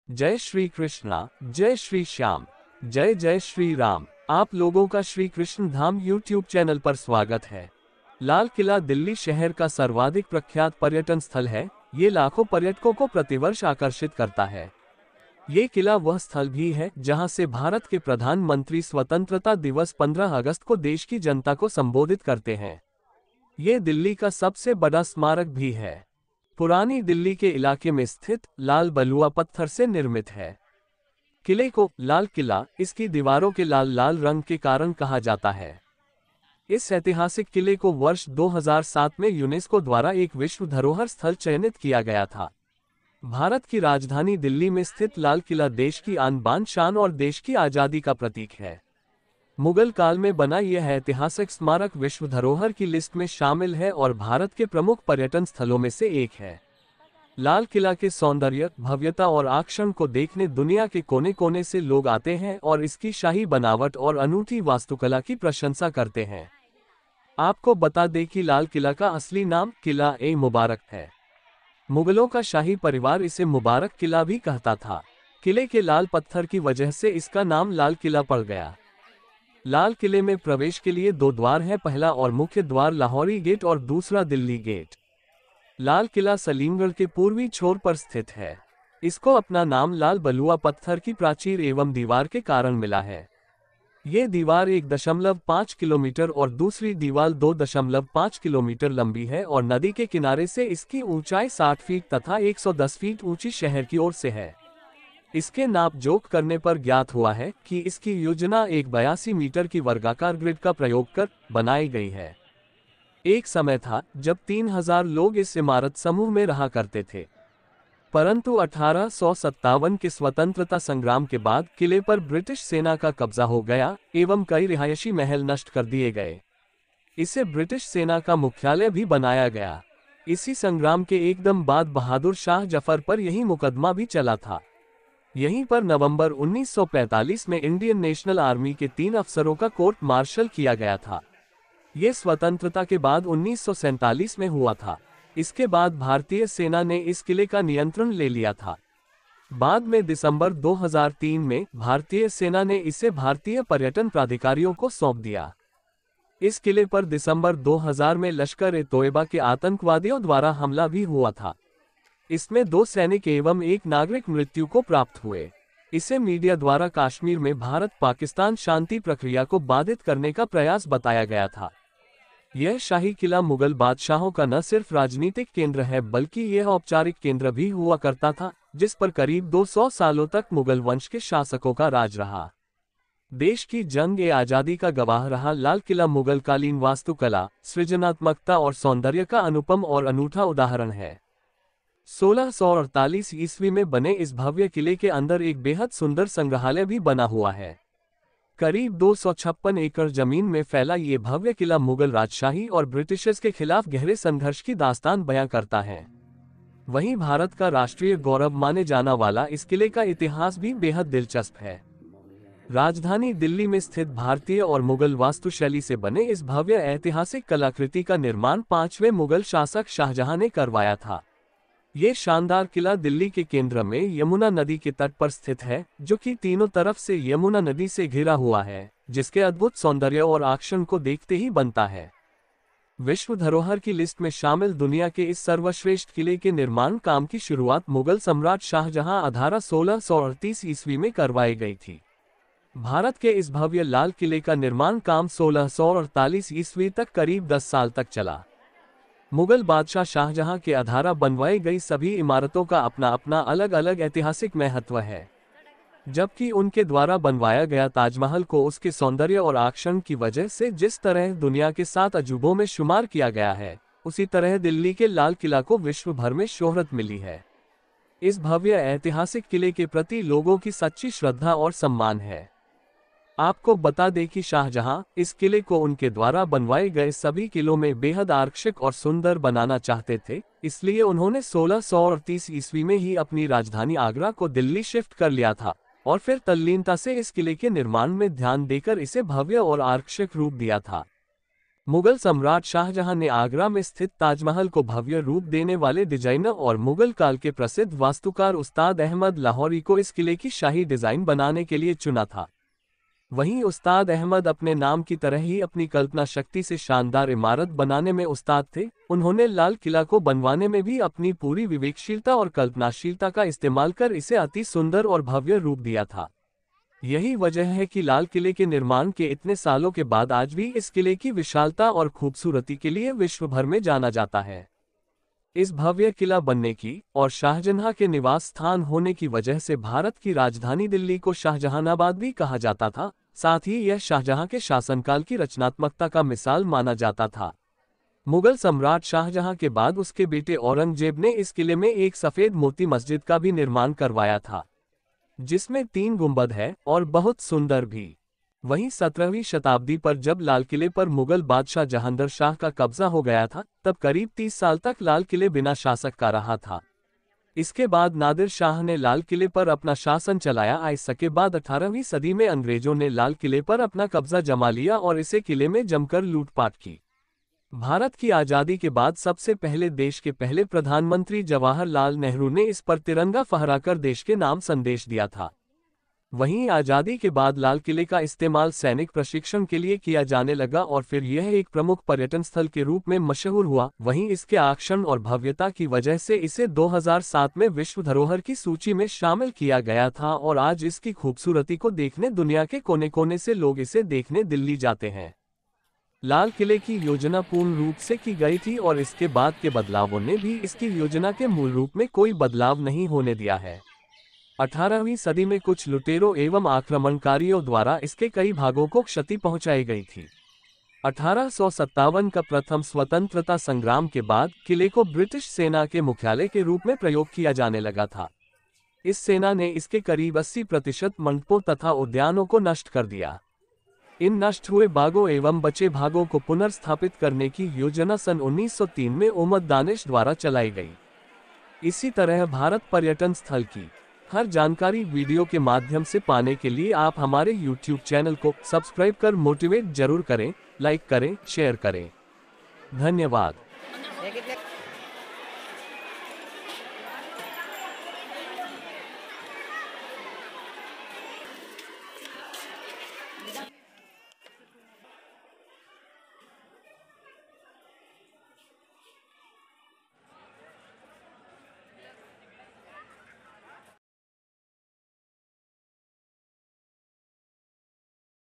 जय श्री कृष्णा, जय श्री श्याम, जय जय श्री राम। आप लोगों का श्री कृष्ण धाम यूट्यूब चैनल पर स्वागत है। लाल किला दिल्ली शहर का सर्वाधिक प्रख्यात पर्यटन स्थल है। ये लाखों पर्यटकों को प्रतिवर्ष आकर्षित करता है। ये किला वह स्थल भी है जहां से भारत के प्रधानमंत्री स्वतंत्रता दिवस 15 अगस्त को देश की जनता को संबोधित करते हैं। ये दिल्ली का सबसे बड़ा स्मारक भी है। पुरानी दिल्ली के इलाके में स्थित लाल बलुआ पत्थर से निर्मित है। किले को लाल किला इसकी दीवारों के लाल लाल रंग के कारण कहा जाता है। इस ऐतिहासिक किले को वर्ष 2007 में यूनेस्को द्वारा एक विश्व धरोहर स्थल चयनित किया गया था। भारत की राजधानी दिल्ली में स्थित लाल किला देश की आन बान शान और देश की आज़ादी का प्रतीक है। मुगल काल में बना यह ऐतिहासिक स्मारक विश्व धरोहर की लिस्ट में शामिल है और भारत के प्रमुख पर्यटन स्थलों में से एक है। लाल किला के सौंदर्य, भव्यता और आकर्षण को देखने दुनिया के कोने कोने से लोग आते हैं और इसकी शाही बनावट और अनूठी वास्तुकला की प्रशंसा करते हैं। आपको बता दें कि लाल किला का असली नाम किला ए मुबारक है। मुगलों का शाही परिवार इसे मुबारक किला भी कहता था। किले के लाल पत्थर की वजह से इसका नाम लाल किला पड़ गया। लाल किले में प्रवेश के लिए दो द्वार हैं, पहला और मुख्य द्वार लाहौरी गेट और दूसरा दिल्ली गेट। लाल किला सलीमगढ़ के पूर्वी छोर पर स्थित है। इसको अपना नाम लाल बलुआ पत्थर की प्राचीर एवं दीवार के कारण मिला है। ये दीवार 1.5 किलोमीटर और दूसरी दीवार 2.5 किलोमीटर लंबी है और नदी के किनारे से इसकी ऊंचाई 60 फीट तथा 110 फीट ऊंची शहर की ओर से है। इसके नाप जोख करने पर ज्ञात हुआ है कि इसकी योजना एक 82 मीटर की वर्गाकार ग्रिड का प्रयोग कर बनाई गई है। एक समय था जब 3000 लोग इस इमारत समूह में रहा करते थे, परंतु 1857 के स्वतंत्रता संग्राम के बाद किले पर ब्रिटिश सेना का कब्जा हो गया एवं कई रिहायशी महल नष्ट कर दिए गए। इसे ब्रिटिश सेना का मुख्यालय भी बनाया गया। इसी संग्राम के एकदम बाद बहादुर शाह जफर पर यही मुकदमा भी चला था। यहीं पर नवंबर 1945 में इंडियन नेशनल आर्मी के 3 अफसरों का कोर्ट मार्शल किया गया था। ये स्वतंत्रता के बाद 1947 में हुआ था। इसके बाद भारतीय सेना ने इस किले का नियंत्रण ले लिया था। बाद में दिसंबर 2003 में भारतीय सेना ने इसे भारतीय पर्यटन प्राधिकारियों को सौंप दिया। इस किले पर दिसंबर 2000 में लश्कर-ए-तोयबा के आतंकवादियों द्वारा हमला भी हुआ था। इसमें 2 सैनिक एवं 1 नागरिक मृत्यु को प्राप्त हुए। इसे मीडिया द्वारा कश्मीर में भारत पाकिस्तान शांति प्रक्रिया को बाधित करने का प्रयास बताया गया था। यह शाही किला मुगल बादशाहों का न सिर्फ राजनीतिक केंद्र है बल्कि यह औपचारिक केंद्र भी हुआ करता था, जिस पर करीब 200 सालों तक मुगल वंश के शासकों का राज रहा। देश की जंग-ए-आजादी का गवाह रहा लाल किला मुगल कालीन वास्तुकला, सृजनात्मकता और सौंदर्य का अनुपम और अनूठा उदाहरण है। 1648 ईस्वी में बने इस भव्य किले के अंदर एक बेहद सुंदर संग्रहालय भी बना हुआ है। करीब 256 एकड़ जमीन में फैला ये भव्य किला मुगल राजशाही और ब्रिटिशर्स के खिलाफ गहरे संघर्ष की दास्तान बयां करता है। वहीं भारत का राष्ट्रीय गौरव माने जाना वाला इस किले का इतिहास भी बेहद दिलचस्प है। राजधानी दिल्ली में स्थित भारतीय और मुगल वास्तुशैली से बने इस भव्य ऐतिहासिक कलाकृति का निर्माण 5वें मुगल शासक शाहजहां ने करवाया था। ये शानदार किला दिल्ली के केंद्र में यमुना नदी के तट पर स्थित है, जो कि तीनों तरफ से यमुना नदी से घिरा हुआ है, जिसके अद्भुत सौंदर्य और आकर्षण को देखते ही बनता है। विश्व धरोहर की लिस्ट में शामिल दुनिया के इस सर्वश्रेष्ठ किले के निर्माण काम की शुरुआत मुगल सम्राट शाहजहां 1638 ईस्वी में करवाई गई थी। भारत के इस भव्य लाल किले का निर्माण काम 1648 ईस्वी तक करीब 10 साल तक चला। मुगल बादशाह शाहजहां के द्वारा बनवाई गई सभी इमारतों का अपना अपना अलग अलग ऐतिहासिक महत्व है। जबकि उनके द्वारा बनवाया गया ताजमहल को उसके सौंदर्य और आकर्षण की वजह से जिस तरह दुनिया के 7 अजूबों में शुमार किया गया है, उसी तरह दिल्ली के लाल किला को विश्व भर में शोहरत मिली है। इस भव्य ऐतिहासिक किले के प्रति लोगों की सच्ची श्रद्धा और सम्मान है। आपको बता दें कि शाहजहां इस किले को उनके द्वारा बनवाए गए सभी किलों में बेहद आकर्षक और सुंदर बनाना चाहते थे, इसलिए उन्होंने 1638 ईस्वी में ही अपनी राजधानी आगरा को दिल्ली शिफ्ट कर लिया था और फिर तल्लीनता से इस किले के निर्माण में ध्यान देकर इसे भव्य और आकर्षक रूप दिया था। मुगल सम्राट शाहजहां ने आगरा में स्थित ताजमहल को भव्य रूप देने वाले डिजाइनर और मुगल काल के प्रसिद्ध वास्तुकार उस्ताद अहमद लाहौरी को इस किले की शाही डिजाइन बनाने के लिए चुना था। वहीं उस्ताद अहमद अपने नाम की तरह ही अपनी कल्पना शक्ति से शानदार इमारत बनाने में उस्ताद थे। उन्होंने लाल किला को बनवाने में भी अपनी पूरी विवेकशीलता और कल्पनाशीलता का इस्तेमाल कर इसे अति सुंदर और भव्य रूप दिया था। यही वजह है कि लाल किले के निर्माण के इतने सालों के बाद आज भी इस किले की विशालता और खूबसूरती के लिए विश्व भर में जाना जाता है। इस भव्य किला बनने की और शाहजहां के निवास स्थान होने की वजह से भारत की राजधानी दिल्ली को शाहजहानाबाद भी कहा जाता था। साथ ही यह शाहजहां के शासनकाल की रचनात्मकता का मिसाल माना जाता था। मुगल सम्राट शाहजहां के बाद उसके बेटे औरंगजेब ने इस किले में एक सफेद मोती मस्जिद का भी निर्माण करवाया था, जिसमें 3 गुंबद है और बहुत सुंदर भी। वहीं 17वीं शताब्दी पर जब लाल किले पर मुगल बादशाह जहांगीर शाह का कब्जा हो गया था, तब करीब 30 साल तक लाल किले बिना शासक का रहा था। इसके बाद नादिर शाह ने लाल किले पर अपना शासन चलाया। इसके बाद 18वीं सदी में अंग्रेजों ने लाल किले पर अपना कब्जा जमा लिया और इसे किले में जमकर लूटपाट की। भारत की आज़ादी के बाद सबसे पहले देश के पहले प्रधानमंत्री जवाहरलाल नेहरू ने इस पर तिरंगा फहराकर देश के नाम संदेश दिया था। वहीं आज़ादी के बाद लाल किले का इस्तेमाल सैनिक प्रशिक्षण के लिए किया जाने लगा और फिर यह एक प्रमुख पर्यटन स्थल के रूप में मशहूर हुआ। वहीं इसके आकर्षण और भव्यता की वजह से इसे 2007 में विश्व धरोहर की सूची में शामिल किया गया था और आज इसकी खूबसूरती को देखने दुनिया के कोने कोने से लोग इसे देखने दिल्ली जाते हैं। लाल किले की योजना पूर्ण रूप से की गई थी और इसके बाद के बदलावों ने भी इसकी योजना के मूल रूप में कोई बदलाव नहीं होने दिया है। 18वीं सदी में कुछ लुटेरों एवं आक्रमणकारियों द्वारा इसके कई भागों को क्षति पहुंचाई गई थी। 1857 का प्रथम स्वतंत्रता संग्राम के बाद किले को ब्रिटिश सेना के मुख्यालय के रूप में प्रयोग किया जाने लगा था। इस सेना ने इसके करीब 80% मंडपों तथा उद्यानों को नष्ट कर दिया। इन नष्ट हुए बागों एवं बचे भागों को पुनर्स्थापित करने की योजना सन 1903 में उमद दानिश द्वारा चलाई गई। इसी तरह भारत पर्यटन स्थल की हर जानकारी वीडियो के माध्यम से पाने के लिए आप हमारे YouTube चैनल को सब्सक्राइब कर मोटिवेट जरूर करें, लाइक करें, शेयर करें। धन्यवाद।